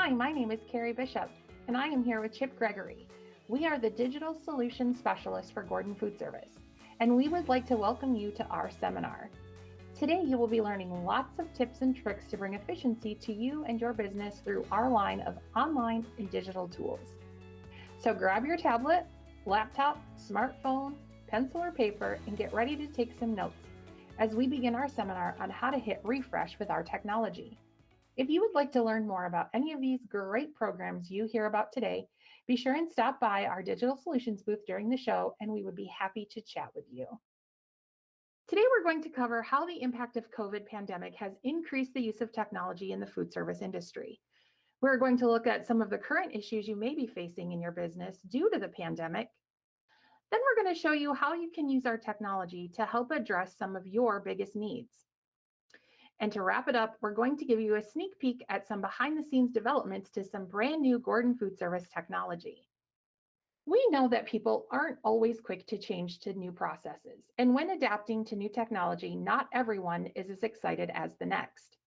Hi, my name is Carrie Bishop, and I am here with Chip Gregory. We are the Digital Solutions Specialists for Gordon Food Service, and we would like to welcome you to our seminar. Today, you will be learning lots of tips and tricks to bring efficiency to you and your business through our line of online and digital tools. So grab your tablet, laptop, smartphone, pencil or paper, and get ready to take some notes as we begin our seminar on how to hit refresh with our technology. If you would like to learn more about any of these great programs you hear about today, be sure and stop by our Digital Solutions booth during the show, and we would be happy to chat with you. Today, we're going to cover how the impact of COVID pandemic has increased the use of technology in the food service industry. We're going to look at some of the current issues you may be facing in your business due to the pandemic. Then we're going to show you how you can use our technology to help address some of your biggest needs. And to wrap it up, we're going to give you a sneak peek at some behind-the-scenes developments to some brand new Gordon Food Service technology. We know that people aren't always quick to change to new processes, and when adapting to new technology, not everyone is as excited as the next.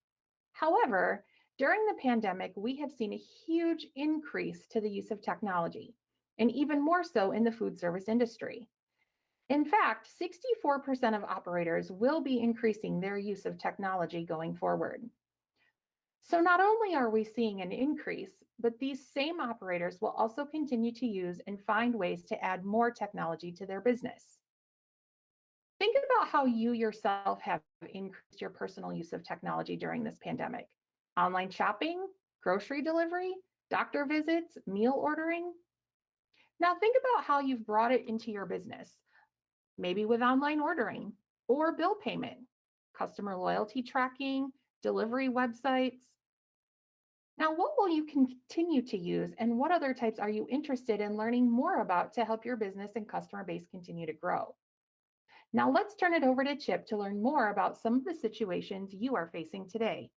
However, during the pandemic, we have seen a huge increase to the use of technology, and even more so in the food service industry. In fact, 64% of operators will be increasing their use of technology going forward. So not only are we seeing an increase, but these same operators will also continue to use and find ways to add more technology to their business. Think about how you yourself have increased your personal use of technology during this pandemic. Online shopping, grocery delivery, doctor visits, meal ordering. Now think about how you've brought it into your business, maybe with online ordering or bill payment, customer loyalty tracking, delivery websites. Now, what will you continue to use, and what other types are you interested in learning more about to help your business and customer base continue to grow? Now, let's turn it over to Chip to learn more about some of the situations you are facing today.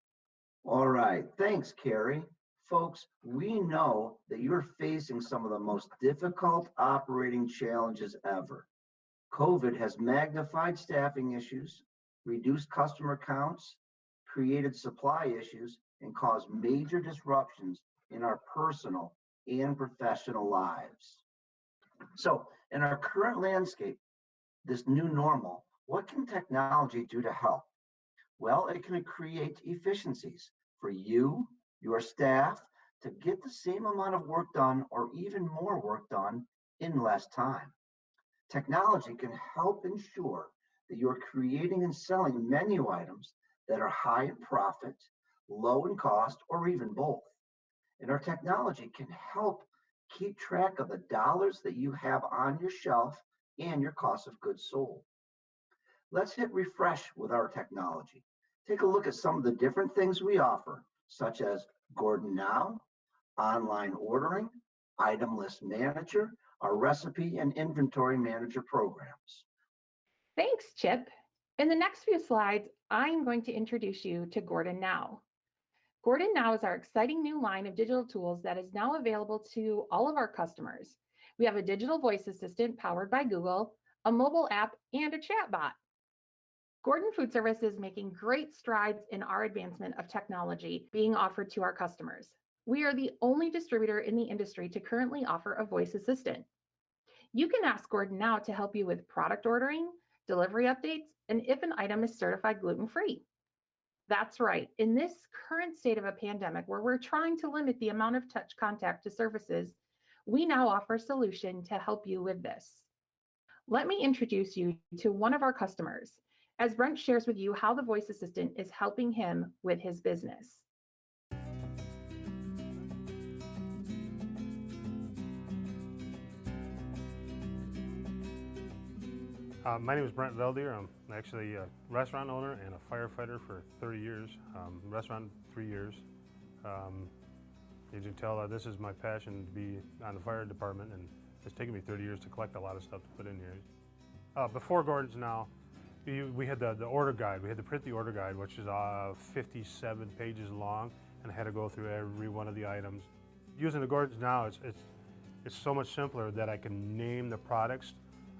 All right, thanks, Carrie. Folks, we know that you're facing some of the most difficult operating challenges ever. COVID has magnified staffing issues, reduced customer counts, created supply issues, and caused major disruptions in our personal and professional lives. So, in our current landscape, this new normal, what can technology do to help? Well, it can create efficiencies for you, your staff, to get the same amount of work done or even more work done in less time. Technology can help ensure that you're creating and selling menu items that are high in profit, low in cost, or even both. And our technology can help keep track of the dollars that you have on your shelf and your cost of goods sold. Let's hit refresh with our technology. Take a look at some of the different things we offer, such as Gordon Now, online ordering, item list manager, our recipe and inventory manager programs. Thanks, Chip. In the next few slides, I'm going to introduce you to Gordon Now. Gordon Now is our exciting new line of digital tools that is now available to all of our customers. We have a digital voice assistant powered by Google, a mobile app, and a chat bot. Gordon Food Service is making great strides in our advancement of technology being offered to our customers. We are the only distributor in the industry to currently offer a voice assistant. You can ask Gordon Now to help you with product ordering, delivery updates, and if an item is certified gluten-free. That's right. In this current state of a pandemic where we're trying to limit the amount of touch contact to services, we now offer a solution to help you with this. Let me introduce you to one of our customers as Brent shares with you how the voice assistant is helping him with his business. My name is Brent Veldier. I'm actually a restaurant owner and a firefighter for 30 years. Restaurant 3 years. As you can tell, this is my passion to be on the fire department, and it's taken me 30 years to collect a lot of stuff to put in here. Before Gordon's Now, we had the order guide. We had to print the order guide, which is 57 pages long, and I had to go through every one of the items. Using the Gordon's Now, it's so much simpler that I can name the products.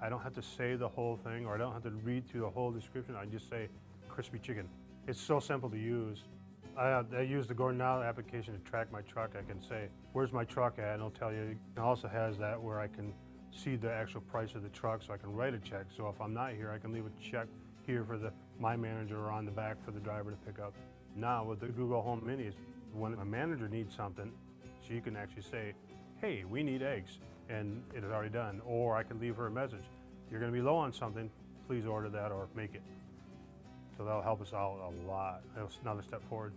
I don't have to say the whole thing, or I don't have to read through the whole description. I just say crispy chicken. It's so simple to use. I use the Gordon Now application to track my truck. I can say, where's my truck at? And it'll tell you. It also has that where I can see the actual price of the truck, so I can write a check. So if I'm not here, I can leave a check here for my manager or on the back for the driver to pick up. Now with the Google Home Minis, when a manager needs something, she can actually say, hey, we need eggs, and it is already done. Or I can leave her a message. You're going to be low on something, please order that or make it. So that'll help us out a lot. That's another step forward.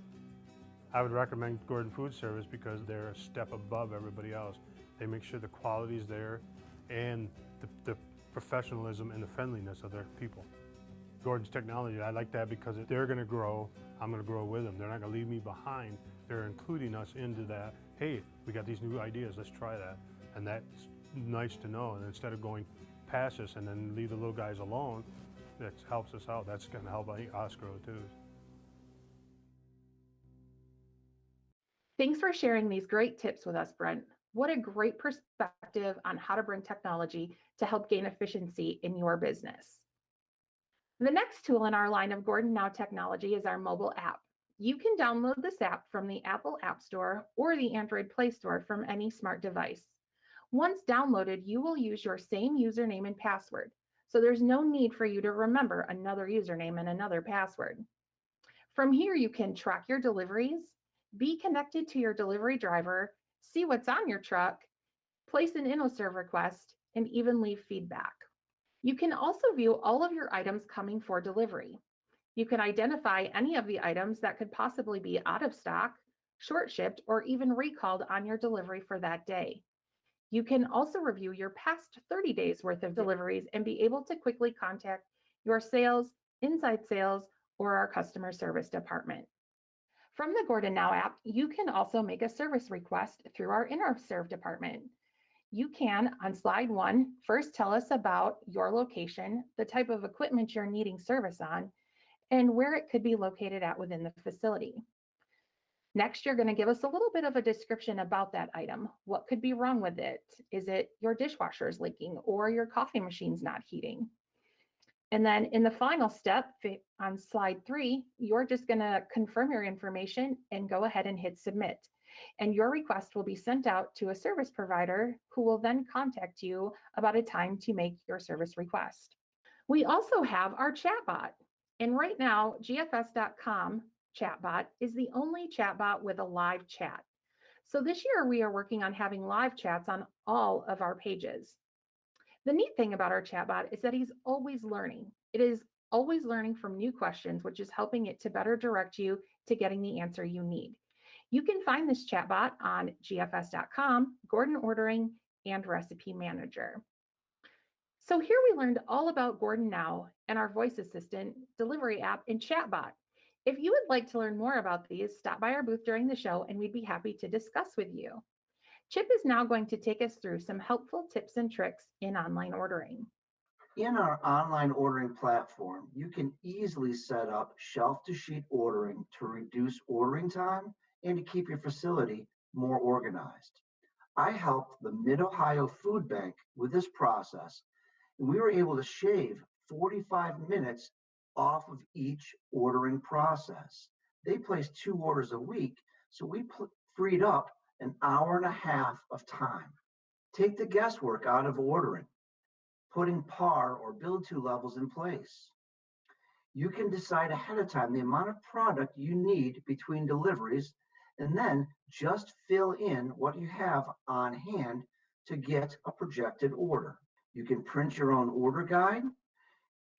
I would recommend Gordon Food Service because they're a step above everybody else. They make sure the quality's there and the professionalism and the friendliness of their people. Gordon's technology, I like that because if they're going to grow, I'm going to grow with them. They're not going to leave me behind. They're including us into that. Hey, we got these new ideas, let's try that. And that's nice to know. And instead of going past us and then leave the little guys alone, that helps us out. That's going to help us grow too. Thanks for sharing these great tips with us, Brent. What a great perspective on how to bring technology to help gain efficiency in your business. The next tool in our line of Gordon Now technology is our mobile app. You can download this app from the Apple App Store or the Android Play Store from any smart device. Once downloaded, you will use your same username and password, so there's no need for you to remember another username and another password. From here, you can track your deliveries, be connected to your delivery driver, see what's on your truck, place an InnoServe request, and even leave feedback. You can also view all of your items coming for delivery. You can identify any of the items that could possibly be out of stock, short shipped, or even recalled on your delivery for that day. You can also review your past 30 days worth of deliveries and be able to quickly contact your sales, inside sales, or our customer service department. From the Gordon Now app, you can also make a service request through our InnoServe department. You can, on slide 1, first tell us about your location, the type of equipment you're needing service on, and where it could be located at within the facility. Next, you're going to give us a little bit of a description about that item. What could be wrong with it? Is it your dishwasher is leaking or your coffee machine's not heating? And then in the final step on slide 3, you're just going to confirm your information and go ahead and hit submit. And your request will be sent out to a service provider who will then contact you about a time to make your service request. We also have our chatbot. And right now, gfs.com chatbot is the only chatbot with a live chat. So this year we are working on having live chats on all of our pages. The neat thing about our chatbot is that he's always learning. It is always learning from new questions, which is helping it to better direct you to getting the answer you need. You can find this chatbot on gfs.com, Gordon Ordering, and Recipe Manager. So here we learned all about Gordon Now and our voice assistant, delivery app, and chatbot. If you would like to learn more about these, stop by our booth during the show and we'd be happy to discuss with you. Chip is now going to take us through some helpful tips and tricks in online ordering. In our online ordering platform, you can easily set up shelf-to-sheet ordering to reduce ordering time and to keep your facility more organized. I helped the Mid-Ohio Food Bank with this process, and we were able to shave 45 minutes off of each ordering process. They placed 2 orders a week, so we freed up an hour and a half of time. Take the guesswork out of ordering, putting par or build to levels in place. You can decide ahead of time the amount of product you need between deliveries, and then just fill in what you have on hand to get a projected order. You can print your own order guide,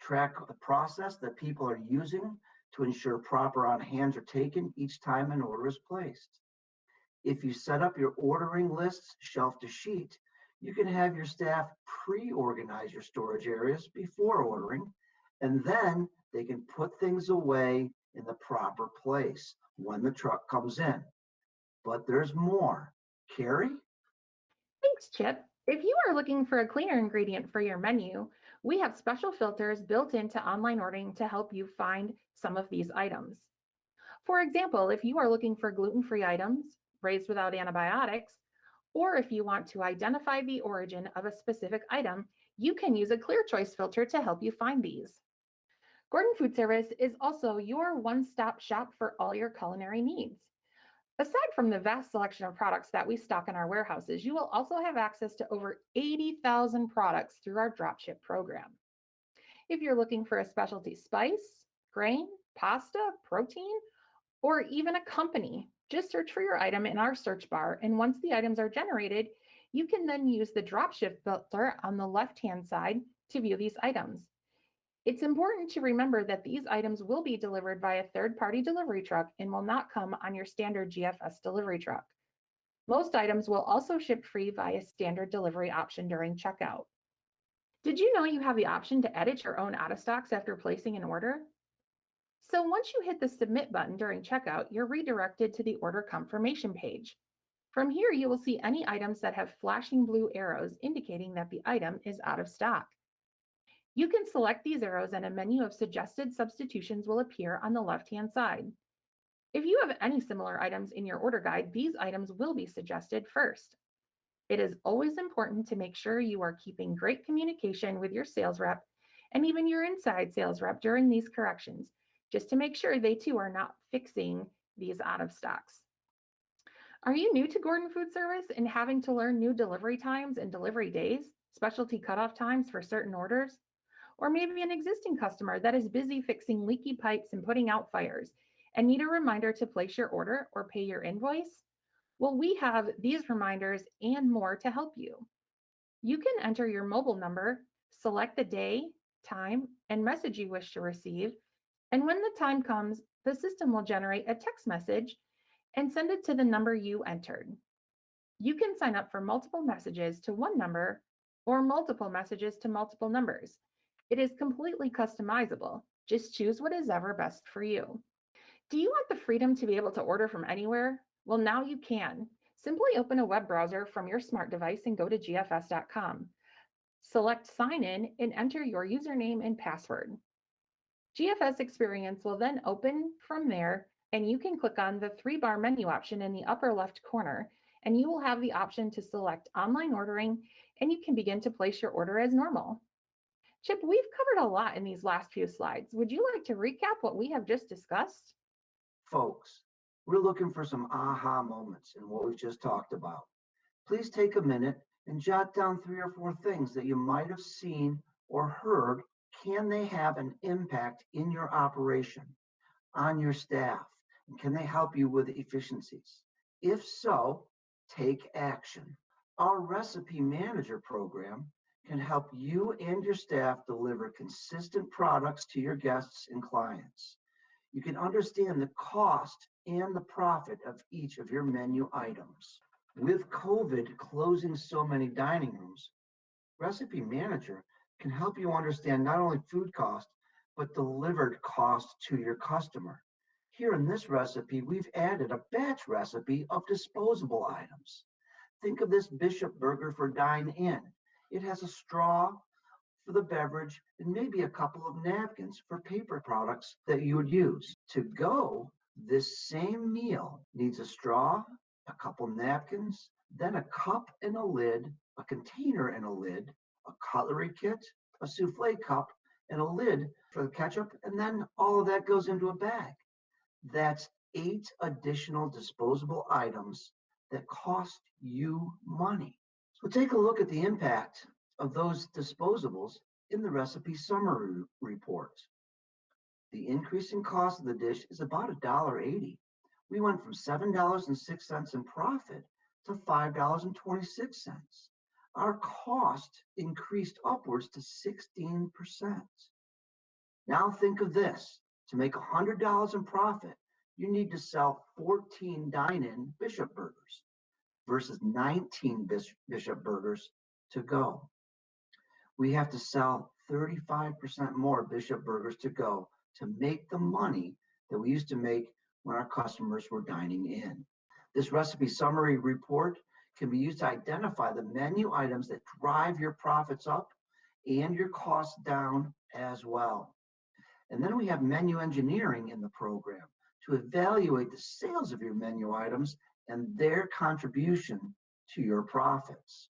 track the process that people are using to ensure proper on hands are taken each time an order is placed. If you set up your ordering lists shelf to sheet, you can have your staff pre-organize your storage areas before ordering, and then they can put things away in the proper place when the truck comes in. But there's more. Carrie? Thanks, Chip. If you are looking for a cleaner ingredient for your menu, we have special filters built into online ordering to help you find some of these items. For example, if you are looking for gluten-free items, raised without antibiotics, or if you want to identify the origin of a specific item, you can use a clear choice filter to help you find these. Gordon Food Service is also your one-stop shop for all your culinary needs. Aside from the vast selection of products that we stock in our warehouses, you will also have access to over 80,000 products through our dropship program. If you're looking for a specialty spice, grain, pasta, protein, or even a company, just search for your item in our search bar. And once the items are generated, you can then use the dropship filter on the left-hand side to view these items. It's important to remember that these items will be delivered by a third-party delivery truck and will not come on your standard GFS delivery truck. Most items will also ship free via standard delivery option during checkout. Did you know you have the option to edit your own out of stocks after placing an order? So once you hit the submit button during checkout, you're redirected to the order confirmation page. From here, you will see any items that have flashing blue arrows indicating that the item is out of stock. You can select these arrows and a menu of suggested substitutions will appear on the left-hand side. If you have any similar items in your order guide, these items will be suggested first. It is always important to make sure you are keeping great communication with your sales rep and even your inside sales rep during these corrections, just to make sure they too are not fixing these out of stocks. Are you new to Gordon Food Service and having to learn new delivery times and delivery days, specialty cutoff times for certain orders? Or maybe an existing customer that is busy fixing leaky pipes and putting out fires and need a reminder to place your order or pay your invoice? Well, we have these reminders and more to help you. You can enter your mobile number, select the day, time, and message you wish to receive, and when the time comes, the system will generate a text message and send it to the number you entered. You can sign up for multiple messages to one number or multiple messages to multiple numbers. It is completely customizable. Just choose what is ever best for you. Do you want the freedom to be able to order from anywhere? Well, now you can. Simply open a web browser from your smart device and go to gfs.com. Select Sign In and enter your username and password. GFS Experience will then open from there, and you can click on the 3-bar menu option in the upper left corner, and you will have the option to select online ordering, and you can begin to place your order as normal. Chip, we've covered a lot in these last few slides. Would you like to recap what we have just discussed? Folks, we're looking for some aha moments in what we've just talked about. Please take a minute and jot down 3 or 4 things that you might have seen or heard. Can they have an impact in your operation, on your staff? And can they help you with efficiencies? If so, take action. Our Recipe Manager program can help you and your staff deliver consistent products to your guests and clients. You can understand the cost and the profit of each of your menu items. With COVID closing so many dining rooms, Recipe Manager can help you understand not only food cost, but delivered cost to your customer. Here in this recipe, we've added a batch recipe of disposable items. Think of this Bishop burger for dine-in. It has a straw for the beverage and maybe a couple of napkins for paper products that you would use. To go, this same meal needs a straw, a couple napkins, then a cup and a lid, a container and a lid, a cutlery kit, a souffle cup, and a lid for the ketchup, and then all of that goes into a bag. That's 8 additional disposable items that cost you money. So take a look at the impact of those disposables in the recipe summary report. The increase in cost of the dish is about $1.80. We went from $7.06 in profit to $5.26. Our cost increased upwards to 16%. Now think of this. To make $100 in profit, you need to sell 14 dine-in Bishop burgers versus 19 Bishop burgers to go. We have to sell 35% more Bishop burgers to go to make the money that we used to make when our customers were dining in. This recipe summary report can be used to identify the menu items that drive your profits up and your costs down as well. And then we have menu engineering in the program to evaluate the sales of your menu items and their contribution to your profits.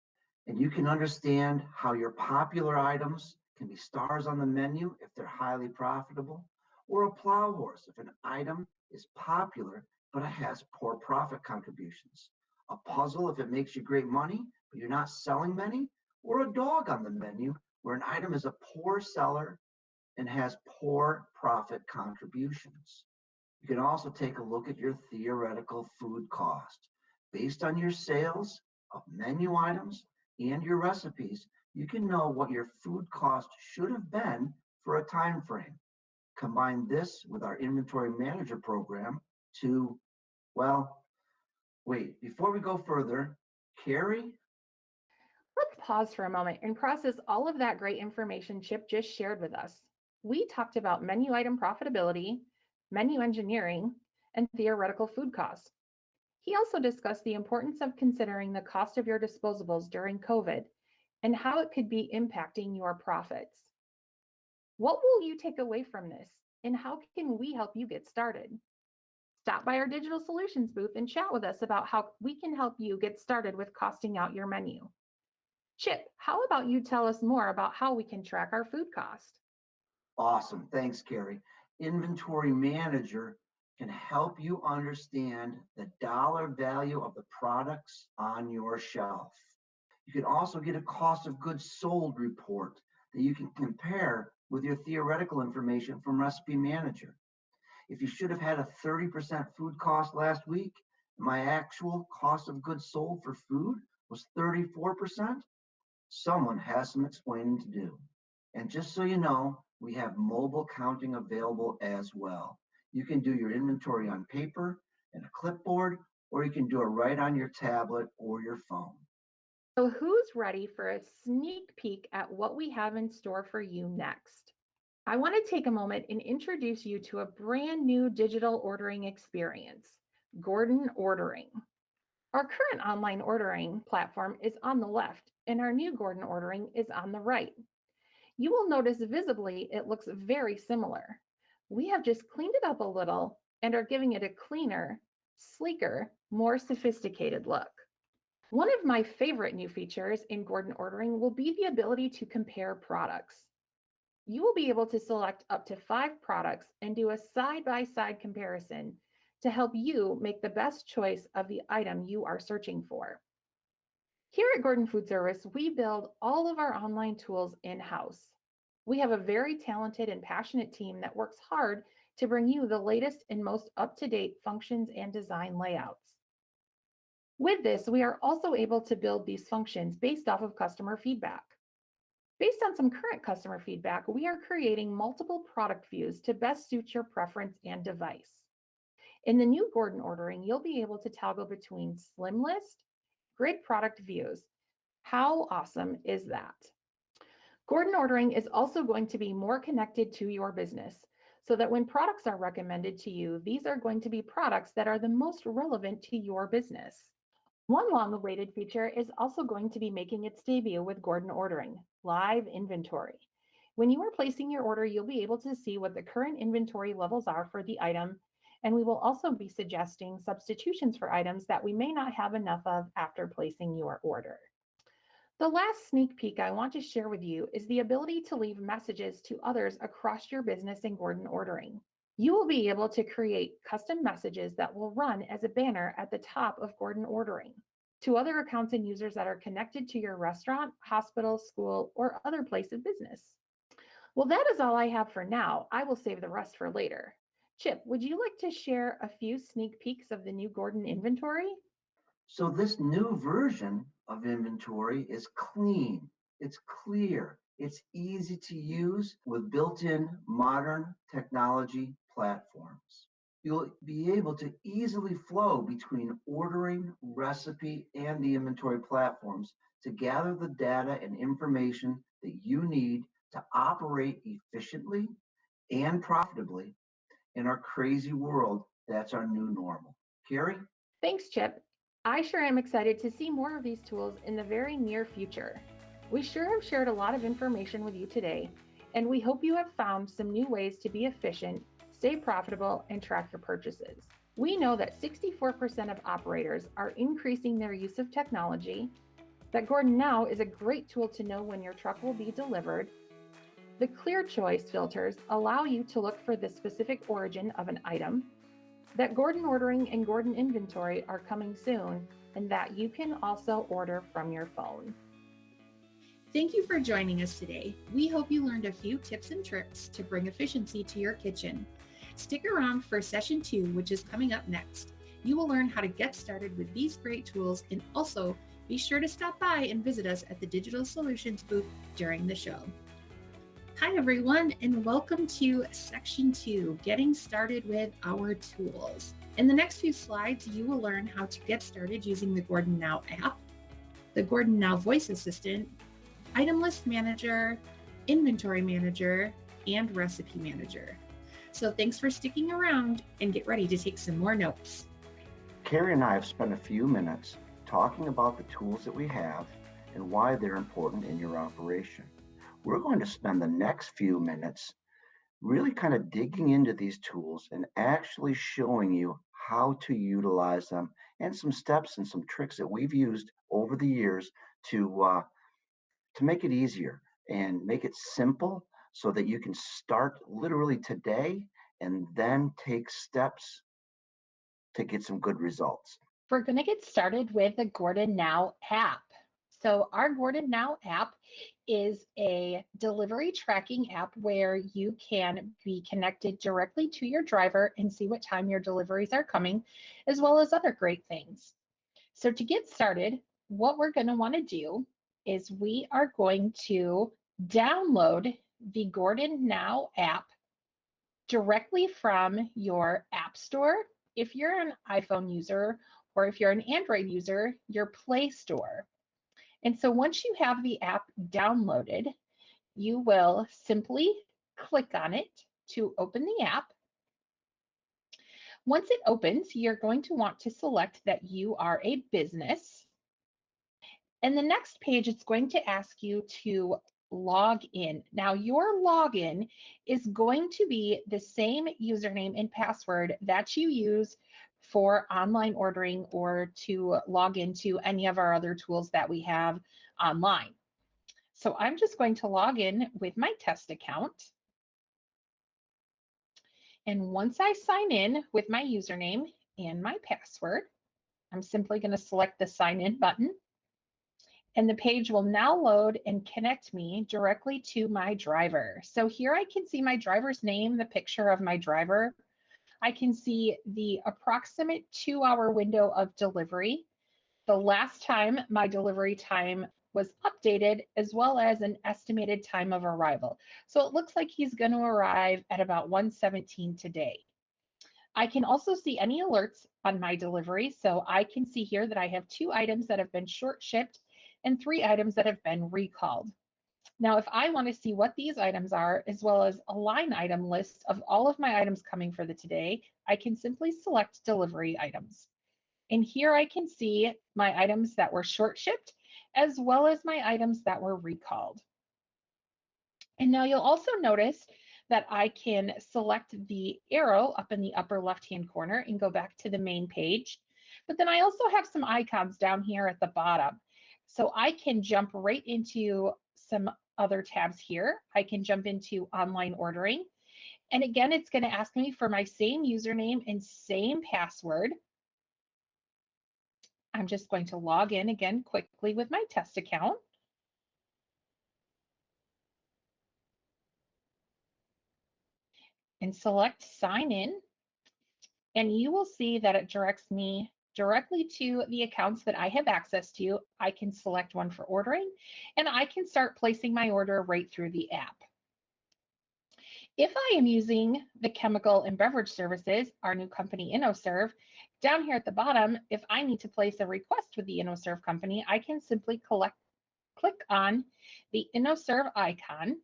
And you can understand how your popular items can be stars on the menu if they're highly profitable, or a plow horse if an item is popular but it has poor profit contributions. A puzzle if it makes you great money but you're not selling many, or a dog on the menu where an item is a poor seller and has poor profit contributions. You can also take a look at your theoretical food cost. Based on your sales of menu items and your recipes, you can know what your food cost should have been for a time frame. Combine this with our inventory manager program to, well, wait, before we go further, Carrie. Let's pause for a moment and process all of that great information Chip just shared with us. We talked about menu item profitability, menu engineering, and theoretical food costs. He also discussed the importance of considering the cost of your disposables during COVID and how it could be impacting your profits. What will you take away from this, and how can we help you get started? Stop by our digital solutions booth and chat with us about how we can help you get started with costing out your menu. Chip, how about you tell us more about how we can track our food cost? Awesome. Thanks, Carrie. Inventory Manager can help you understand the dollar value of the products on your shelf. You can also get a cost of goods sold report that you can compare with your theoretical information from Recipe Manager. If you should have had a 30% food cost last week, my actual cost of goods sold for food was 34%, someone has some explaining to do. And just so you know, we have mobile counting available as well. You can do your inventory on paper and a clipboard, or you can do it right on your tablet or your phone. So, who's ready for a sneak peek at what we have in store for you next? I want to take a moment and introduce you to a brand new digital ordering experience, Gordon Ordering. Our current online ordering platform is on the left, and our new Gordon Ordering is on the right. You will notice visibly it looks very similar. We have just cleaned it up a little and are giving it a cleaner, sleeker, more sophisticated look. One of my favorite new features in Gordon Ordering will be the ability to compare products. You will be able to select up to 5 products and do a side-by-side comparison to help you make the best choice of the item you are searching for. Here at Gordon Food Service, we build all of our online tools in-house. We have a very talented and passionate team that works hard to bring you the latest and most up-to-date functions and design layouts. With this, we are also able to build these functions based off of customer feedback. Based on some current customer feedback, we are creating multiple product views to best suit your preference and device. In the new Gordon Ordering, you'll be able to toggle between Slim List, Grid product views. How awesome is that? Gordon Ordering is also going to be more connected to your business so that when products are recommended to you, these are going to be products that are the most relevant to your business. One long-awaited feature is also going to be making its debut with Gordon Ordering, live inventory. When you are placing your order, you'll be able to see what the current inventory levels are for the item, and we will also be suggesting substitutions for items that we may not have enough of after placing your order. The last sneak peek I want to share with you is the ability to leave messages to others across your business in Gordon Ordering. You will be able to create custom messages that will run as a banner at the top of Gordon Ordering to other accounts and users that are connected to your restaurant, hospital, school, or other place of business. Well, that is all I have for now. I will save the rest for later. Chip, would you like to share a few sneak peeks of the new Gordon inventory? So this new version of inventory is clean, it's clear, it's easy to use with built-in modern technology platforms. You'll be able to easily flow between ordering, recipe, and the inventory platforms to gather the data and information that you need to operate efficiently and profitably in our crazy world. That's our new normal. Carrie? Thanks, Chip. I sure am excited to see more of these tools in the very near future. We sure have shared a lot of information with you today, and we hope you have found some new ways to be efficient, stay profitable, and track your purchases. We know that 64% of operators are increasing their use of technology, that Gordon Now is a great tool to know when your truck will be delivered, The clear choice filters allow you to look for the specific origin of an item, that Gordon Ordering and Gordon Inventory are coming soon, and that you can also order from your phone. Thank you for joining us today. We hope you learned a few tips and tricks to bring efficiency to your kitchen. Stick around for session 2, which is coming up next. You will learn how to get started with these great tools, and also be sure to stop by and visit us at the Digital Solutions booth during the show. Hi everyone, and welcome to section 2, getting started with our tools. In the next few slides, you will learn how to get started using the Gordon Now app, the Gordon Now voice assistant, item list manager, inventory manager, and recipe manager. So thanks for sticking around, and get ready to take some more notes. Carrie and I have spent a few minutes talking about the tools that we have and why they're important in your operation. We're going to spend the next few minutes really kind of digging into these tools and actually showing you how to utilize them and some steps and some tricks that we've used over the years to make it easier and make it simple so that you can start literally today and then take steps to get some good results. We're going to get started with the Gordon Now app. So our Gordon Now app is a delivery tracking app where you can be connected directly to your driver and see what time your deliveries are coming, as well as other great things. So to get started, what we're going to want to do is we are going to download the Gordon Now app directly from your app store. If you're an iPhone user, or if you're an Android user, your Play Store. And so once you have the app downloaded, you will simply click on it to open the app. Once it opens, you're going to want to select that you are a business. And the next page, it's going to ask you to log in. Now, your login is going to be the same username and password that you use for online ordering or to log into any of our other tools that we have online. So I'm just going to log in with my test account. And once I sign in with my username and my password, I'm simply going to select the sign in button. And the page will now load and connect me directly to my driver. So here I can see my driver's name, the picture of my driver. I can see the approximate 2-hour window of delivery, the last time my delivery time was updated, as well as an estimated time of arrival. So it looks like he's going to arrive at about 1:17 today. I can also see any alerts on my delivery. So I can see here that I have 2 items that have been short shipped and 3 items that have been recalled. Now, if I want to see what these items are, as well as a line item list of all of my items coming for the today, I can simply select delivery items. And here I can see my items that were short shipped, as well as my items that were recalled. And now you'll also notice that I can select the arrow up in the upper left-hand corner and go back to the main page. But then I also have some icons down here at the bottom. So I can jump right into some other tabs here. I can jump into online ordering. And again, it's going to ask me for my same username and same password. I'm just going to log in again quickly with my test account. And select sign in. And you will see that it directs me directly to the accounts that I have access to. I can select one for ordering, and I can start placing my order right through the app. If I am using the chemical and beverage services, our new company InnoServe, down here at the bottom, if I need to place a request with the InnoServe company, I can simply click on the InnoServe icon,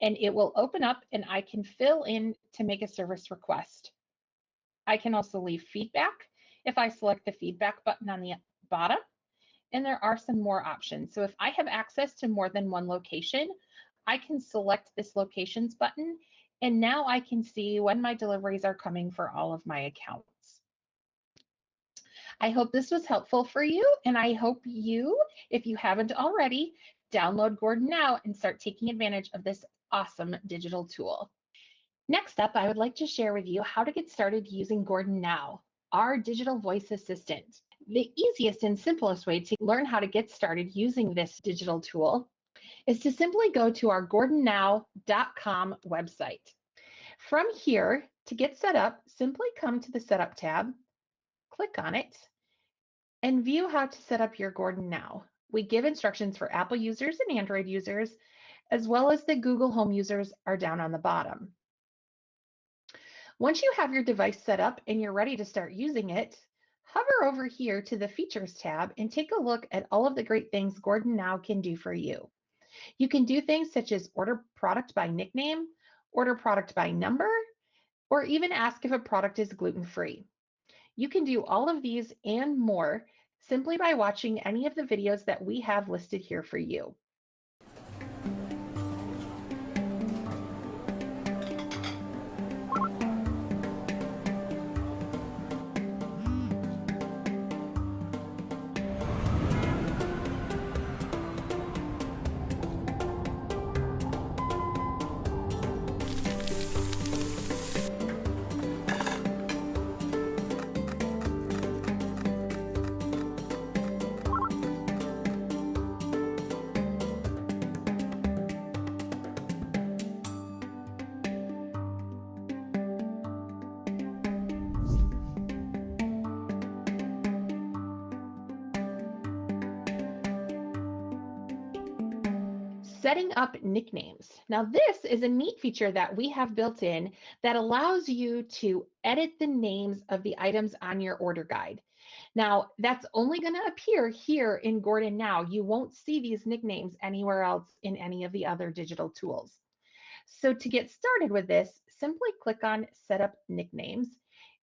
and it will open up and I can fill in to make a service request. I can also leave feedback if I select the feedback button on the bottom, and there are some more options. So if I have access to more than one location, I can select this locations button, and now I can see when my deliveries are coming for all of my accounts. I hope this was helpful for you, and I hope you, if you haven't already, Download Gordon now and start taking advantage of this awesome digital tool. Next up, I would like to share with you how to get started using Gordon Now, our digital voice assistant. The easiest and simplest way to learn how to get started using this digital tool is to simply go to our gordonnow.com website. From here, to get set up, simply come to the Setup tab, click on it, and view how to set up your Gordon Now. We give instructions for Apple users and Android users, as well as the Google Home users are down on the bottom. Once you have your device set up and you're ready to start using it, hover over here to the Features tab and take a look at all of the great things Gordon Now can do for you. You can do things such as order product by nickname, order product by number, or even ask if a product is gluten-free. You can do all of these and more simply by watching any of the videos that we have listed here for you. Setting up nicknames. Now, this is a neat feature that we have built in that allows you to edit the names of the items on your order guide. Now, that's only going to appear here in Gordon Now. You won't see these nicknames anywhere else in any of the other digital tools. So to get started with this, simply click on Set up Nicknames.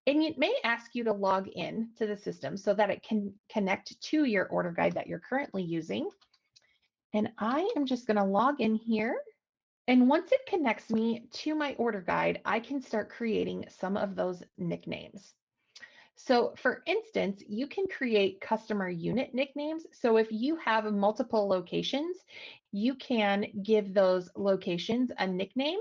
And it may ask you to log in to the system so that it can connect to your order guide that you're currently using. And I am just going to log in here. And once it connects me to my order guide, I can start creating some of those nicknames. So for instance, you can create customer unit nicknames. So if you have multiple locations, you can give those locations a nickname.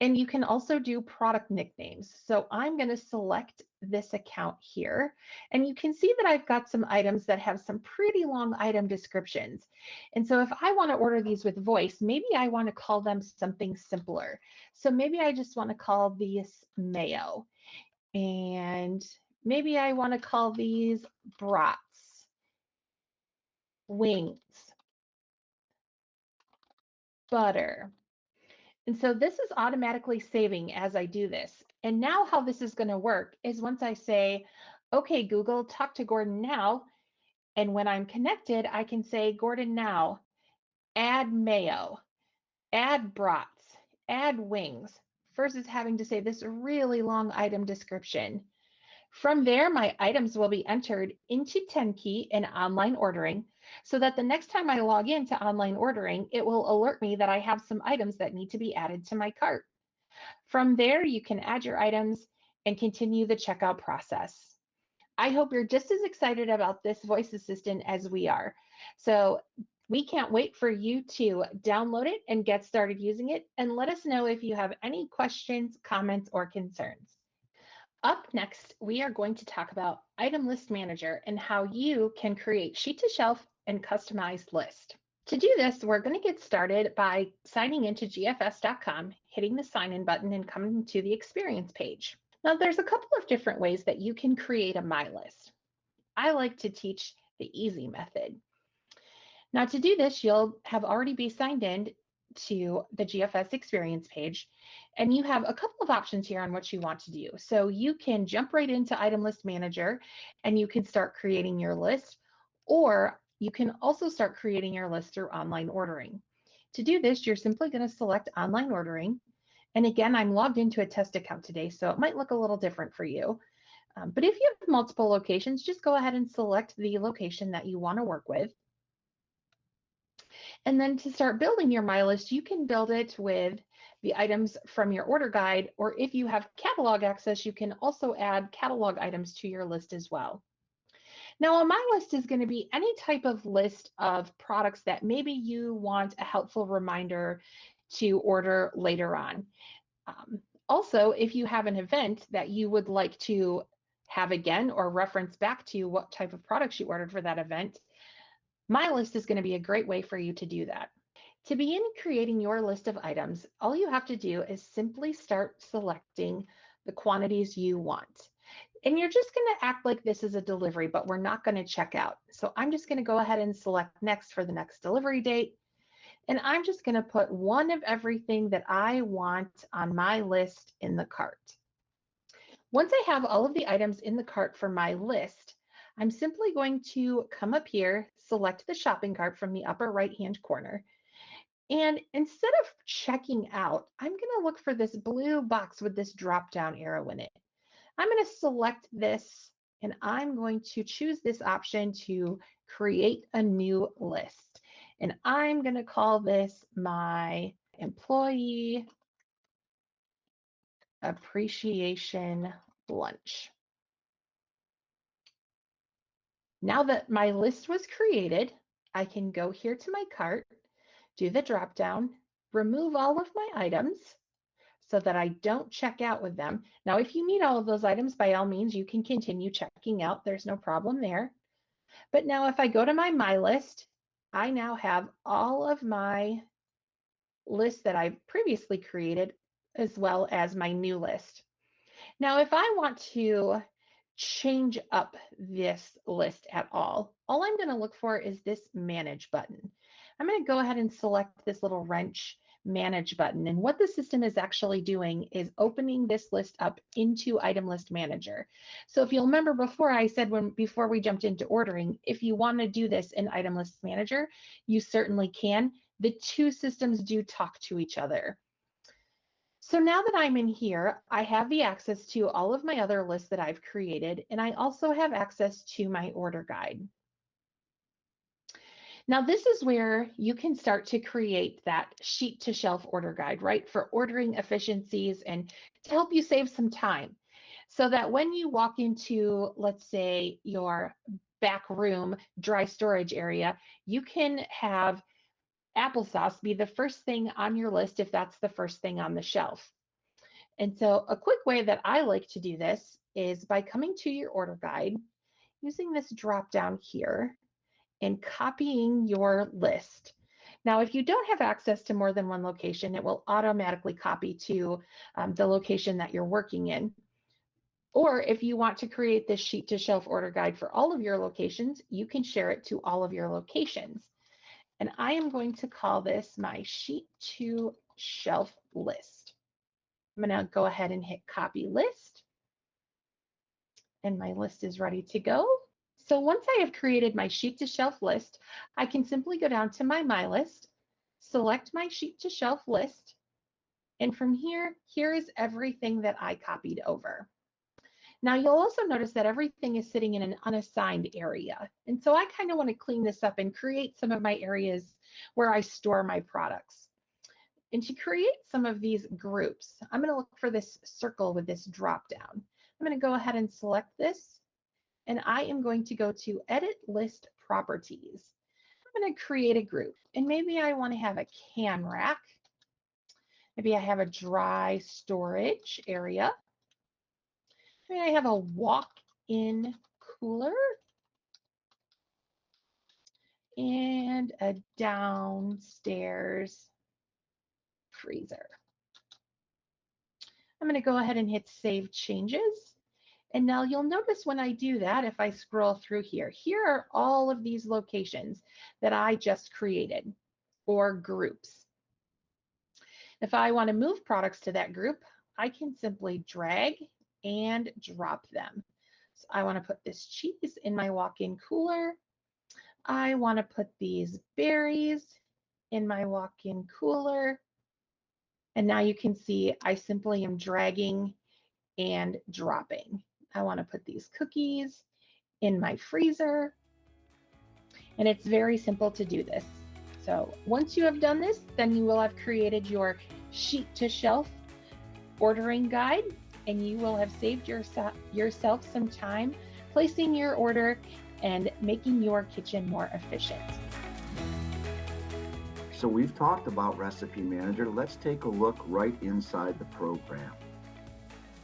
And you can also do product nicknames. So I'm going to select this account here. And you can see that I've got some items that have some pretty long item descriptions. And so if I want to order these with voice, maybe I want to call them something simpler. So maybe I just want to call these mayo. And maybe I want to call these brats, wings, butter. And so this is automatically saving as I do this. And now how this is going to work is once I say, okay, Google, talk to Gordon now. And when I'm connected, I can say, Gordon now, add mayo, add brats, add wings, versus having to say this really long item description. From there, my items will be entered into 10-key in online ordering so that the next time I log into online ordering, it will alert me that I have some items that need to be added to my cart. From there, you can add your items and continue the checkout process. I hope you're just as excited about this voice assistant as we are. So we can't wait for you to download it and get started using it, and let us know if you have any questions, comments, or concerns. Up next, we are going to talk about Item List Manager and how you can create sheet-to-shelf and customized list. To do this, we're going to get started by signing into gfs.com, hitting the sign in button, and coming to the experience page. Now, there's a couple of different ways that you can create a My List. I like to teach the easy method. Now, to do this, you'll have already be signed in to the GFS experience page, and you have a couple of options here on what you want to do. So you can jump right into Item List Manager and you can start creating your list, or you can also start creating your list through online ordering. To do this, you're simply going to select online ordering. And again, I'm logged into a test account today, so it might look a little different for you. But if you have multiple locations, just go ahead and select the location that you want to work with. And then to start building your My List, you can build it with the items from your order guide, or if you have catalog access, you can also add catalog items to your list as well. Now, on my list is going to be any type of list of products that maybe you want a helpful reminder to order later on. Um, Also, if you have an event that you would like to have again or reference back to what type of products you ordered for that event, my list is going to be a great way for you to do that. To begin creating your list of items, all you have to do is simply start selecting the quantities you want. And you're just going to act like this is a delivery, but we're not going to check out. So I'm just going to go ahead and select next for the next delivery date. And I'm just going to put one of everything that I want on my list in the cart. Once I have all of the items in the cart for my list, I'm simply going to come up here, select the shopping cart from the upper right-hand corner. And instead of checking out, I'm going to look for this blue box with this drop-down arrow in it. I'm going to select this and I'm going to choose this option to create a new list. And I'm going to call this my employee appreciation lunch. Now that my list was created, I can go here to my cart, do the drop down, remove all of my items so that I don't check out with them. Now, if you need all of those items, by all means, you can continue checking out. There's no problem there. But now if I go to my list, I now have all of my lists that I've previously created, as well as my new list. Now, if I want to change up this list at all I'm going to look for is this manage button. I'm going to go ahead and select this little wrench manage button. And what the system is actually doing is opening this list up into Item List Manager. So if you'll remember before I said before we jumped into ordering, if you want to do this in Item List Manager, you certainly can. The two systems do talk to each other. So now that I'm in here, I have the access to all of my other lists that I've created, and I also have access to my order guide. Now, this is where you can start to create that sheet to shelf order guide, right? For ordering efficiencies and to help you save some time so that when you walk into, let's say, your back room dry storage area, you can have applesauce be the first thing on your list if that's the first thing on the shelf. And so a quick way that I like to do this is by coming to your order guide, using this drop down here and copying your list. Now, if you don't have access to more than one location, it will automatically copy to the location that you're working in. Or if you want to create this sheet to shelf order guide for all of your locations, you can share it to all of your locations. And I am going to call this my sheet to shelf list. I'm going to go ahead and hit copy list. And my list is ready to go. So once I have created my sheet to shelf list, I can simply go down to my list, select my sheet to shelf list. And from here is everything that I copied over. Now you'll also notice that everything is sitting in an unassigned area. And so I kind of want to clean this up and create some of my areas where I store my products. And to create some of these groups, I'm going to look for this circle with this drop down. I'm going to go ahead and select this, and I am going to go to Edit List Properties. I'm going to create a group, and maybe I want to have a can rack. Maybe I have a dry storage area. Maybe I have a walk-in cooler and a downstairs freezer. I'm going to go ahead and hit Save Changes. And now you'll notice when I do that, if I scroll through here, here are all of these locations that I just created, or groups. If I want to move products to that group, I can simply drag and drop them. So I want to put this cheese in my walk-in cooler. I want to put these berries in my walk-in cooler. And now you can see I simply am dragging and dropping. I want to put these cookies in my freezer. And it's very simple to do this. So once you have done this, then you will have created your sheet to shelf ordering guide, and you will have saved yourself some time placing your order and making your kitchen more efficient. So we've talked about Recipe Manager. Let's take a look right inside the program.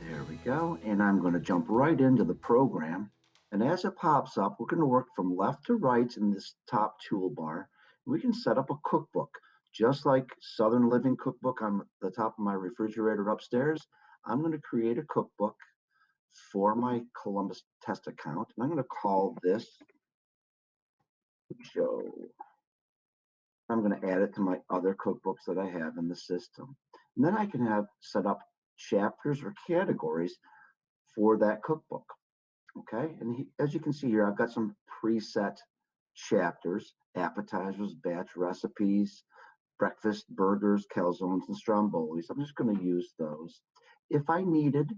There we go. And I'm going to jump right into the program. And as it pops up, we're going to work from left to right in this top toolbar. We can set up a cookbook, just like Southern Living Cookbook on the top of my refrigerator upstairs. I'm going to create a cookbook for my Columbus test account. And I'm going to call this Joe. I'm going to add it to my other cookbooks that I have in the system. And then I can have set up chapters or categories for that cookbook. Okay, and as you can see here, I've got some preset chapters: appetizers, batch recipes, breakfast, burgers, calzones, and strombolis. I'm just going to use those. If I needed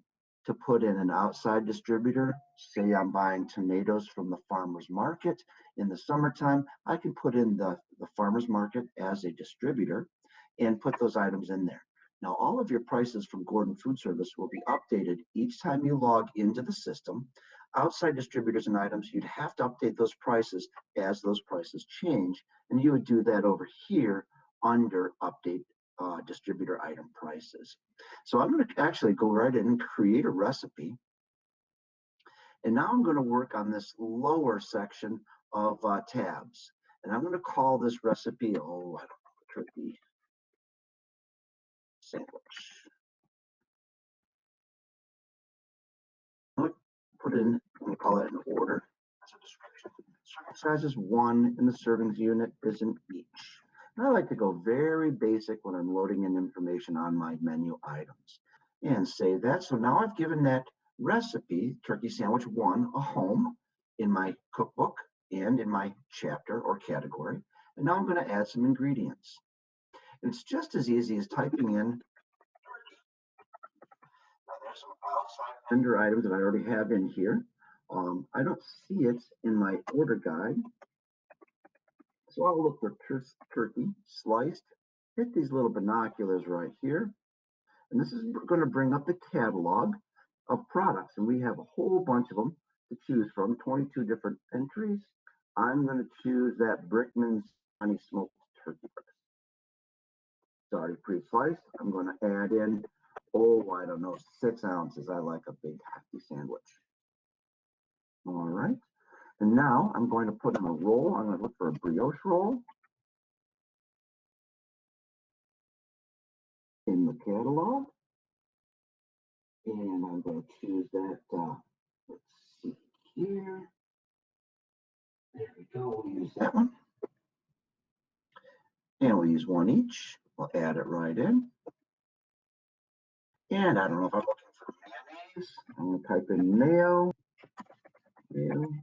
to put in an outside distributor, say I'm buying tomatoes from the farmer's market in the summertime, I can put in the farmer's market as a distributor and put those items in there. Now, all of your prices from Gordon Food Service will be updated each time you log into the system. Outside distributors and items, you'd have to update those prices as those prices change, and you would do that over here under update distributor item prices. So I'm going to actually go right in and create a recipe. And now I'm going to work on this lower section of tabs. And I'm going to call this recipe, I don't know, turkey sandwich. I'm going to put in, I'm going to call it an order as a description. Serving size is 1 and the servings unit is an each. And I like to go very basic when I'm loading in information on my menu items and save that. So now I've given that recipe, turkey sandwich 1, a home in my cookbook and in my chapter or category. And now I'm going to add some ingredients. And it's just as easy as typing in. Now there's some outside vendor items that I already have in here. I don't see it in my order guide. So I'll look for turkey sliced, hit these little binoculars right here. And this is going to bring up the catalog of products. And we have a whole bunch of them to choose from, 22 different entries. I'm going to choose that Brickman's honey smoked turkey breast. It's already pre-sliced. I'm going to add in, I don't know, 6 ounces. I like a big hefty sandwich. All right. And now I'm going to put in a roll. I'm going to look for a brioche roll in the catalog. And I'm going to choose that, let's see here. There we go. We'll use that one. And we'll use 1 each. We'll add it right in. And I don't know if I'm looking for mayonnaise. I'm going to type in mayo. Mayo.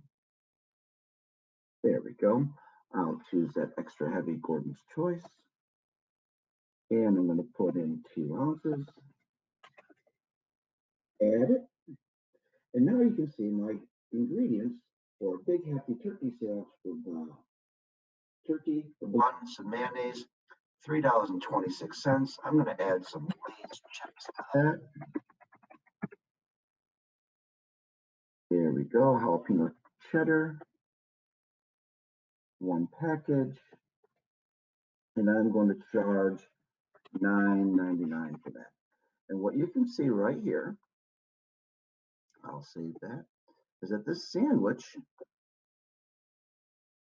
There we go. I'll choose that extra heavy Gordon's Choice. And I'm going to put in 2 ounces. Add it. And now you can see my ingredients for a big hefty turkey sandwich with turkey, the bun, some mayonnaise, $3.26. I'm going to add some Lay's chips to that. There we go. Jalapeno cheddar, 1 package. And I'm going to charge $9.99 for that. And what you can see right here, I'll save that, is that this sandwich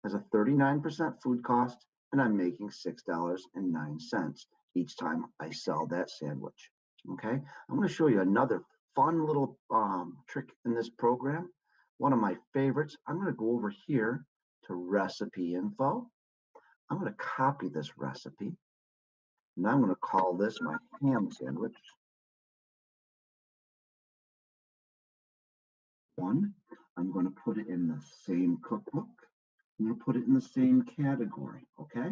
has a 39% food cost, and I'm making $6.09 each time I sell that sandwich. Okay, I'm going to show you another fun little trick in this program. One of my favorites. I'm going to go over here to recipe info. I'm going to copy this recipe, and I'm going to call this my ham sandwich 1. I'm going to put it in the same cookbook. I'm going to put it in the same category. Okay.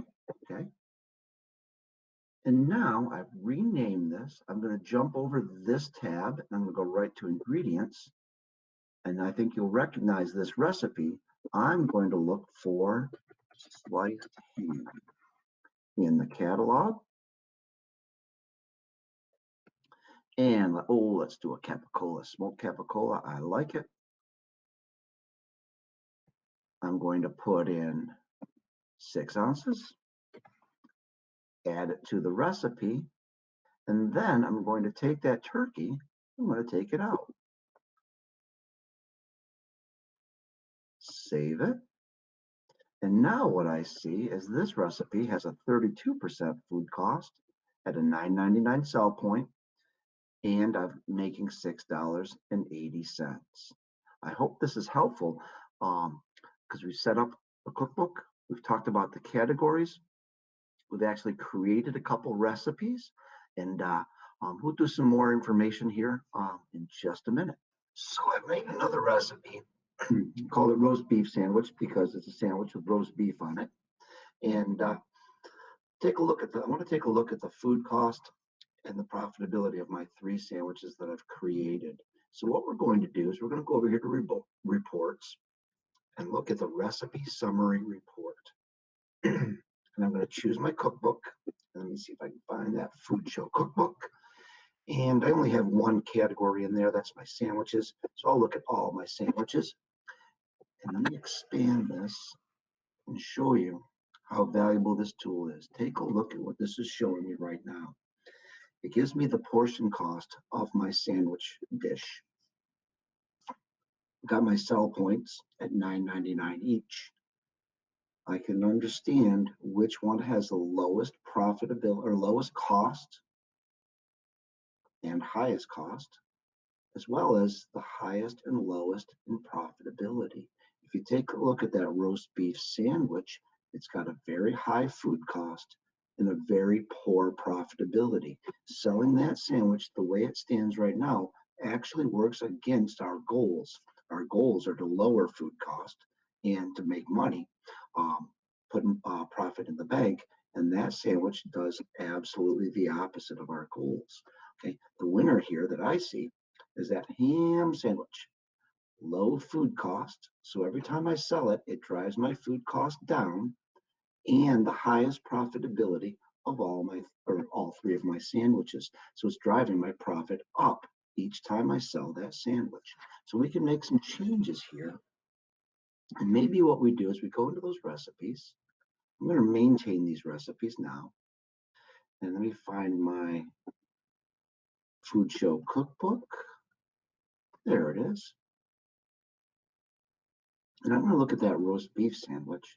And now I've renamed this. I'm going to jump over this tab and I'm going to go right to ingredients. And I think you'll recognize this recipe. I'm going to look for sliced ham in the catalog. And let's do a capicola, smoked capicola. I like it. I'm going to put in 6 ounces, add it to the recipe, and then I'm going to take that turkey, I'm going to take it out, save it. And now what I see is this recipe has a 32% food cost at a $9.99 sell point, and I'm making $6.80. I hope this is helpful because we set up a cookbook. We've talked about the categories. We've actually created a couple recipes, and we'll do some more information here in just a minute. So I made another recipe, called it roast beef sandwich because it's a sandwich with roast beef on it. And I want to take a look at the food cost and the profitability of my 3 sandwiches that I've created. So what we're going to do is we're going to go over here to reports and look at the recipe summary report. And I'm going to choose my cookbook. Let me see if I can find that food show cookbook. And I only have one category in there. That's my sandwiches. So I'll look at all my sandwiches. And let me expand this and show you how valuable this tool is. Take a look at what this is showing me right now. It gives me the portion cost of my sandwich dish. Got my sell points at $9.99 each. I can understand which one has the lowest profitability or lowest cost and highest cost, as well as the highest and lowest in profitability. If you take a look at that roast beef sandwich, it's got a very high food cost and a very poor profitability. Selling that sandwich the way it stands right now actually works against our goals. Our goals are to lower food cost and to make money, put profit in the bank, and that sandwich does absolutely the opposite of our goals. Okay, the winner here that I see is that ham sandwich. Low food cost, so every time I sell it, it drives my food cost down, and the highest profitability of all 3 of my sandwiches. So it's driving my profit up each time I sell that sandwich. So we can make some changes here. And maybe what we do is we go into those recipes. I'm going to maintain these recipes now. And let me find my food show cookbook. There it is. And I'm going to look at that roast beef sandwich.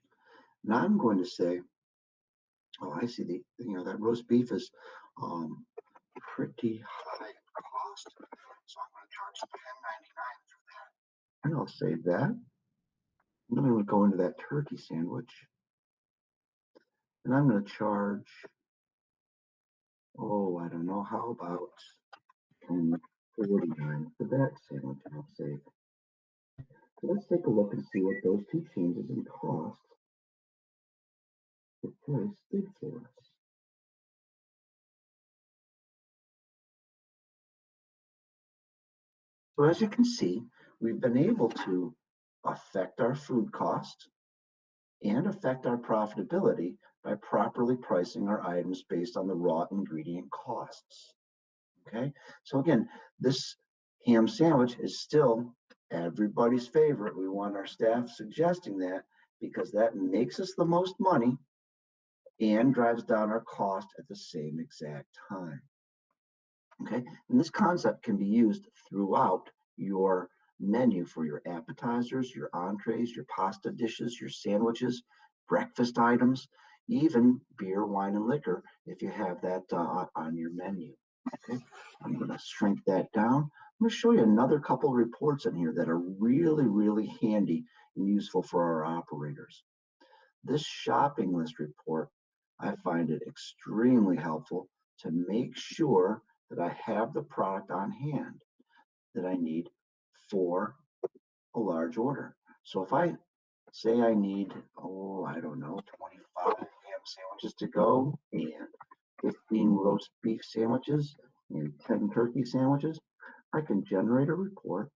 Now I'm going to say, oh, I see that roast beef is pretty high cost. So I'm going to charge $10.99 for that. And I'll save that. And then I'm going to go into that turkey sandwich. And I'm going to charge, I don't know, how about $10.49 for that sandwich, and I'll save it. So let's take a look and see what those 2 changes in cost the price did for us. So as you can see, we've been able to affect our food cost and affect our profitability by properly pricing our items based on the raw ingredient costs. Okay, so again, this ham sandwich is still everybody's favorite. We want our staff suggesting that because that makes us the most money and drives down our cost at the same exact time. Okay, and this concept can be used throughout your menu for your appetizers, your entrees, your pasta dishes, your sandwiches, breakfast items, even beer, wine, and liquor if you have that on your menu. Okay, I'm going to shrink that down. I'm going to show you another couple reports in here that are really, really handy and useful for our operators. This shopping list report, I find it extremely helpful to make sure that I have the product on hand that I need for a large order. So if I say I need, I don't know, 25 ham sandwiches to go and 15 roast beef sandwiches and 10 turkey sandwiches, I can generate a report.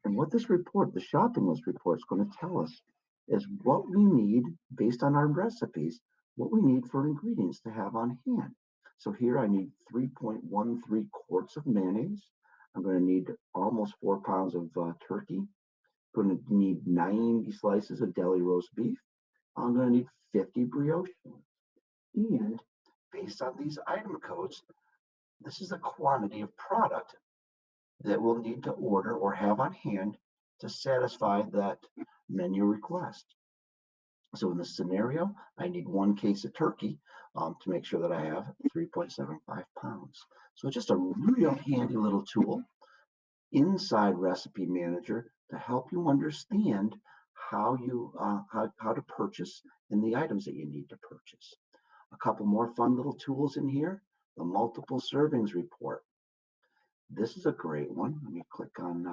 And what this report, the shopping list report, is going to tell us is what we need based on our recipes, what we need for ingredients to have on hand. So here I need 3.13 quarts of mayonnaise. I'm going to need almost 4 pounds of turkey, Going to need 90 slices of deli roast beef. I'm going to need 50 brioche buns. And based on these item codes, this is the quantity of product that we'll need to order or have on hand to satisfy that menu request. So in this scenario, I need 1 case of turkey to make sure that I have 3.75 pounds. So just a real handy little tool inside Recipe Manager to help you understand how to purchase and the items that you need to purchase. A couple more fun little tools in here. The multiple servings report. This is a great one. Let me click on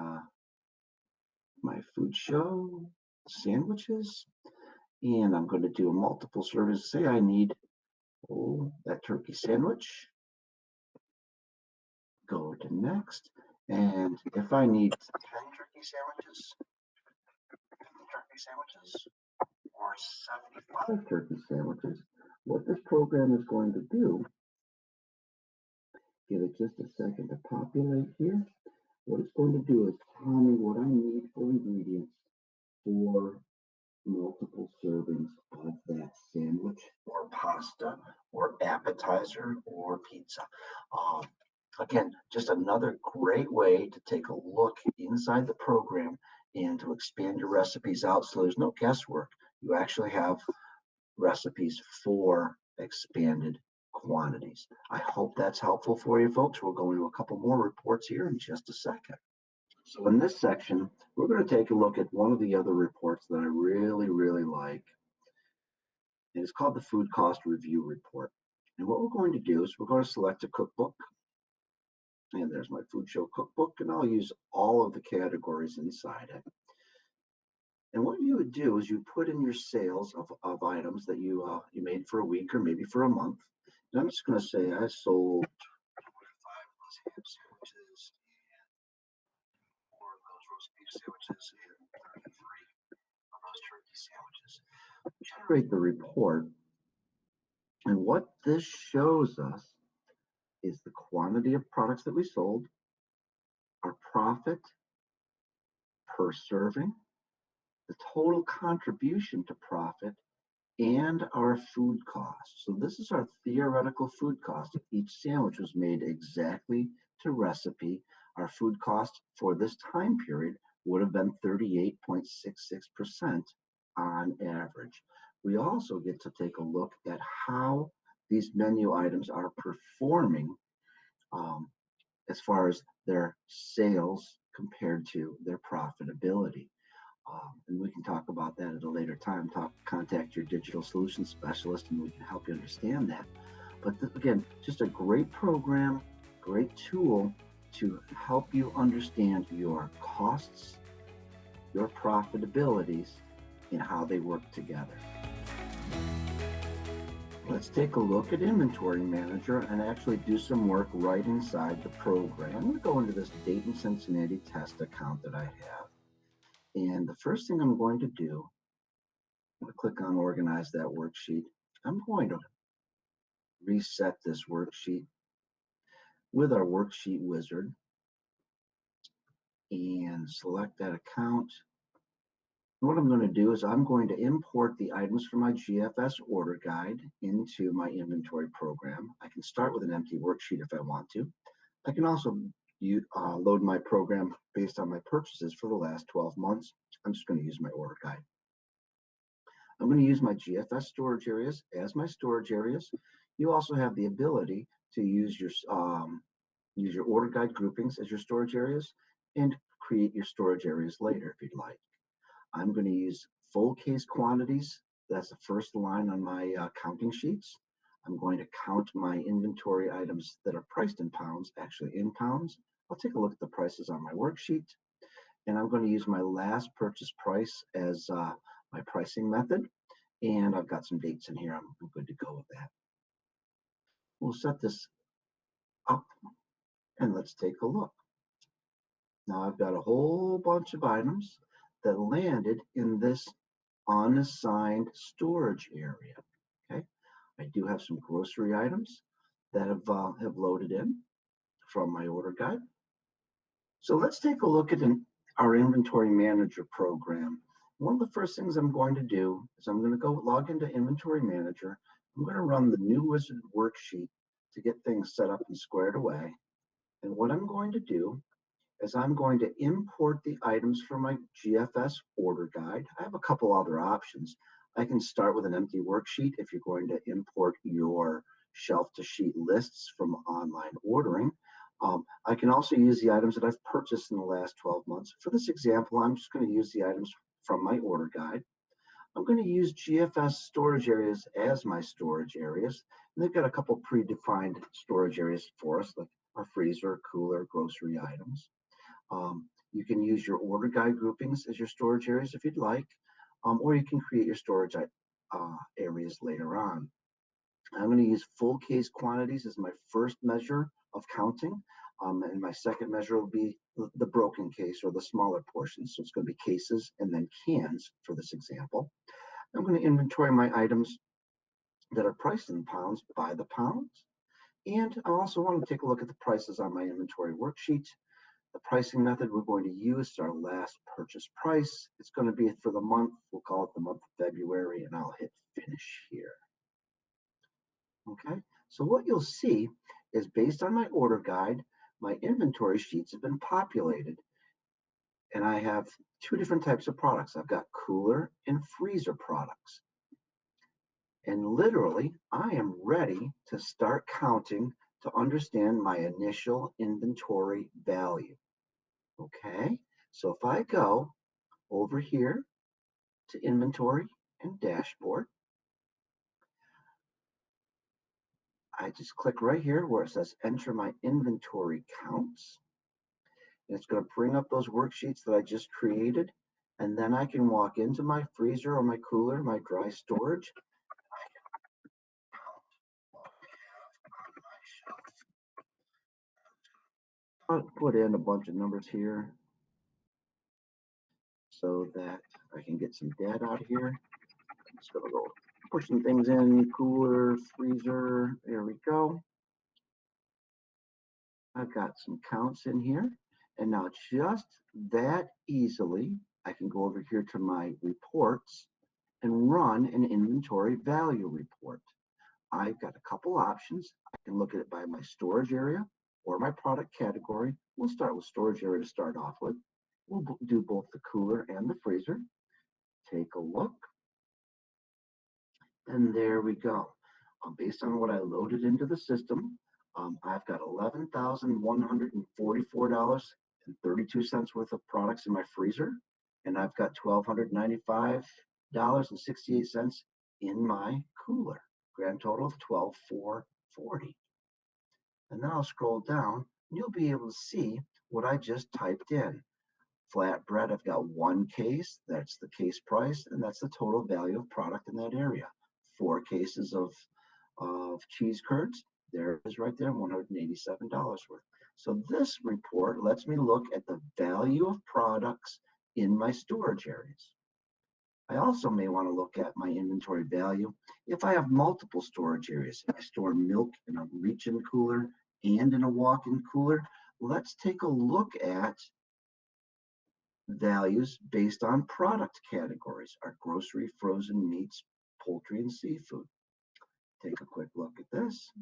my food show, sandwiches, and I'm going to do a multiple servings. Say I need, that turkey sandwich. Go to next. And if I need 10 turkey sandwiches, 50 turkey sandwiches, or 75 turkey sandwiches, what this program is going to do, give it just a second to populate here. What it's going to do is tell me what I need for ingredients for multiple servings of that sandwich or pasta or appetizer or pizza. Again, just another great way to take a look inside the program and to expand your recipes out so there's no guesswork. You actually have recipes for expanded quantities. I hope that's helpful for you folks. We'll go into a couple more reports here in just a second. So in this section, we're going to take a look at one of the other reports that I really, really like. And it's called the Food Cost Review Report. And what we're going to do is we're going to select a cookbook. And there's my food show cookbook, and I'll use all of the categories inside it. And what you would do is you put in your sales of items that you made for a week or maybe for a month. And I'm just going to say I sold 25 ham sandwiches and 4 of those roast beef sandwiches and 33 of those turkey sandwiches. Generate the report. And what this shows us is the quantity of products that we sold, our profit per serving, the total contribution to profit, and our food cost. So this is our theoretical food cost. If each sandwich was made exactly to recipe, our food cost for this time period would have been 38.66% on average. We also get to take a look at how these menu items are performing as far as their sales compared to their profitability. And we can talk about that at a later time. Contact your digital solutions specialist and we can help you understand that. But again, just a great program, great tool to help you understand your costs, your profitabilities, and how they work together. Let's take a look at Inventory Manager and actually do some work right inside the program. I'm going to go into this Dayton Cincinnati test account that I have. And the first thing I'm going to do, I'm going to click on Organize that worksheet. I'm going to reset this worksheet with our worksheet wizard and select that account. What I'm going to do is I'm going to import the items from my GFS order guide into my inventory program. I can start with an empty worksheet if I want to. I can also load my program based on my purchases for the last 12 months. I'm just going to use my order guide. I'm going to use my GFS storage areas as my storage areas. You also have the ability to use your order guide groupings as your storage areas and create your storage areas later if you'd like. I'm going to use full case quantities. That's the first line on my counting sheets. I'm going to count my inventory items that are priced in pounds, actually in pounds. I'll take a look at the prices on my worksheet. And I'm going to use my last purchase price as my pricing method. And I've got some dates in here. I'm good to go with that. We'll set this up and let's take a look. Now I've got a whole bunch of items that landed in this unassigned storage area. Okay, I do have some grocery items that have loaded in from my order guide. So let's take a look at our inventory manager program. One of the first things I'm going to do is I'm going to go log into inventory manager. I'm going to run the new wizard worksheet to get things set up and squared away. And what I'm going to do is I'm going to import the items from my GFS order guide. I have a couple other options. I can start with an empty worksheet if you're going to import your shelf to sheet lists from online ordering. I can also use the items that I've purchased in the last 12 months. For this example, I'm just going to use the items from my order guide. I'm going to use GFS storage areas as my storage areas. And they've got a couple predefined storage areas for us, like our freezer, cooler, grocery items. You can use your order guide groupings as your storage areas if you'd like, or you can create your storage areas later on. I'm going to use full case quantities as my first measure of counting, and my second measure will be the broken case or the smaller portions. So it's going to be cases and then cans for this example. I'm going to inventory my items that are priced in pounds by the pounds. And I also want to take a look at the prices on my inventory worksheet. The pricing method we're going to use is our last purchase price. It's going to be for the month. We'll call it the month of February, and I'll hit finish here. Okay, so what you'll see is based on my order guide, my inventory sheets have been populated. And I have two different types of products. I've got cooler and freezer products. And literally, I am ready to start counting to understand my initial inventory value. Okay, so if I go over here to inventory and dashboard, I just click right here where it says enter my inventory counts. And it's going to bring up those worksheets that I just created. And then I can walk into my freezer or my cooler, my dry storage. I'll put in a bunch of numbers here so that I can get some data out here. I'm just going to go push some things in, cooler, freezer. There we go. I've got some counts in here. And now just that easily, I can go over here to my reports and run an inventory value report. I've got a couple options. I can look at it by my storage area or my product category. We'll start with storage area to start off with. We'll do both the cooler and the freezer. Take a look. And there we go. Based on what I loaded into the system, I've got $11,144.32 worth of products in my freezer, and I've got $1,295.68 in my cooler. Grand total of $12,440. And then I'll scroll down, and you'll be able to see what I just typed in. Flatbread, I've got one case, that's the case price, and that's the total value of product in that area. 4 cases of cheese curds, there it is right there, $187 worth. So this report lets me look at the value of products in my storage areas. I also may want to look at my inventory value if I have multiple storage areas. If I store milk in a reach-in cooler and in a walk-in cooler, let's take a look at values based on product categories, our grocery, frozen meats, poultry, and seafood. Take a quick look at this.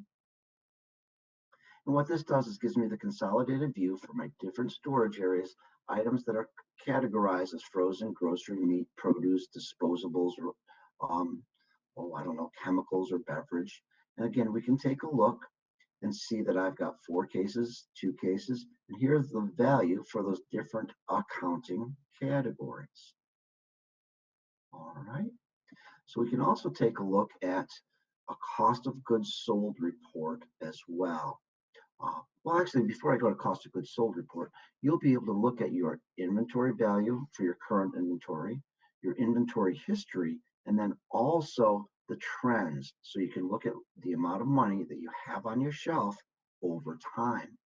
And what this does is gives me the consolidated view for my different storage areas, items that are categorized as frozen, grocery, meat, produce, disposables, or I don't know, chemicals or beverage. And again, we can take a look and see that I've got 4 cases, 2 cases, and here's the value for those different accounting categories. All right. So we can also take a look at a cost of goods sold report as well. Well, actually, before I go to cost of goods sold report, you'll be able to look at your inventory value for your current inventory, your inventory history, and then also the trends. So you can look at the amount of money that you have on your shelf over time.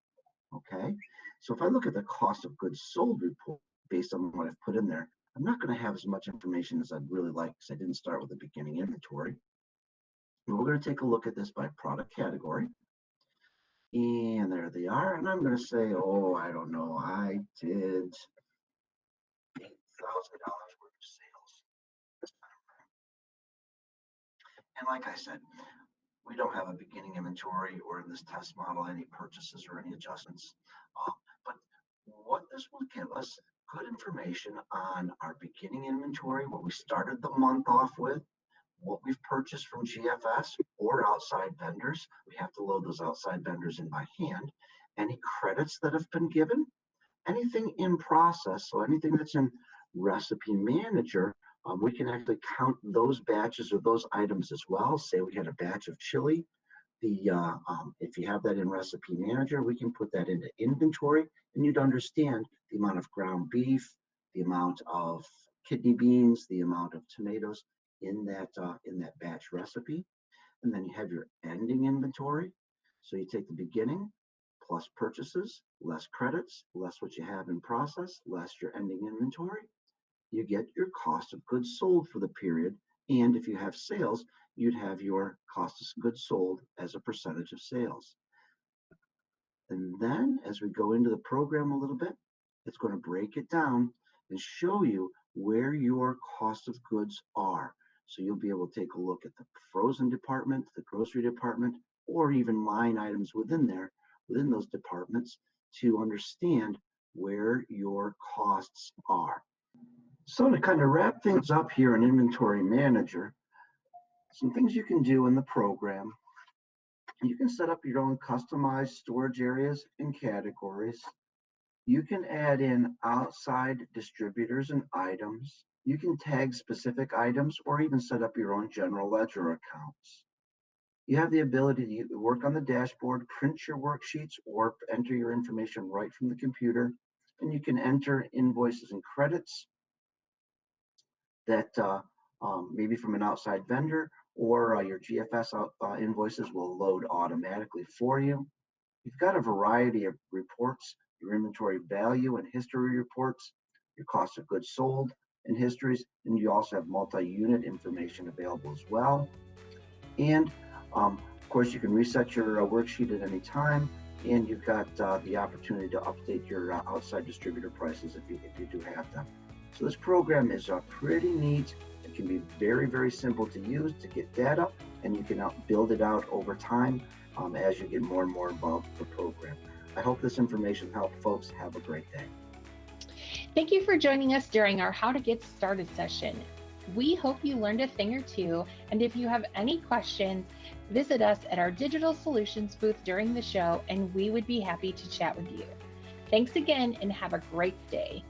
Okay. So if I look at the cost of goods sold report based on what I've put in there, I'm not going to have as much information as I'd really like because I didn't start with the beginning inventory. And we're going to take a look at this by product category. And there they are. And I'm going to say, oh, I don't know, I did worth of sales this time frame. And like I said, we don't have a beginning inventory or in this test model any purchases or any adjustments. But what this will give us good information on our beginning inventory, what we started the month off with, what we've purchased from GFS or outside vendors. We have to load those outside vendors in by hand. Any credits that have been given, anything in process, so anything that's in Recipe Manager, we can actually count those batches or those items as well. Say we had a batch of chili. If you have that in Recipe Manager, we can put that into inventory, and you'd understand the amount of ground beef, the amount of kidney beans, the amount of tomatoes in that batch recipe. And then you have your ending inventory. So you take the beginning plus purchases, less credits, less what you have in process, less your ending inventory. You get your cost of goods sold for the period. And if you have sales, you'd have your cost of goods sold as a percentage of sales. And then as we go into the program a little bit, it's going to break it down and show you where your cost of goods are. So you'll be able to take a look at the frozen department, the grocery department, or even line items within those departments to understand where your costs are. So to kind of wrap things up here in Inventory Manager, some things you can do in the program. You can set up your own customized storage areas and categories. You can add in outside distributors and items. You can tag specific items or even set up your own general ledger accounts. You have the ability to work on the dashboard, print your worksheets, or enter your information right from the computer. And you can enter invoices and credits that maybe from an outside vendor, or your GFS invoices will load automatically for you. You've got a variety of reports, your inventory value and history reports, your cost of goods sold and histories, and you also have multi-unit information available as well. And of course, you can reset your worksheet at any time, and you've got the opportunity to update your outside distributor prices if you do have them. So this program is pretty neat. It can be very, very simple to use to get data, and you can build it out over time as you get more and more involved with the program. I hope this information helped folks. Have a great day. Thank you for joining us during our How to Get Started session. We hope you learned a thing or two, and if you have any questions, visit us at our Digital Solutions booth during the show, and we would be happy to chat with you. Thanks again, and have a great day.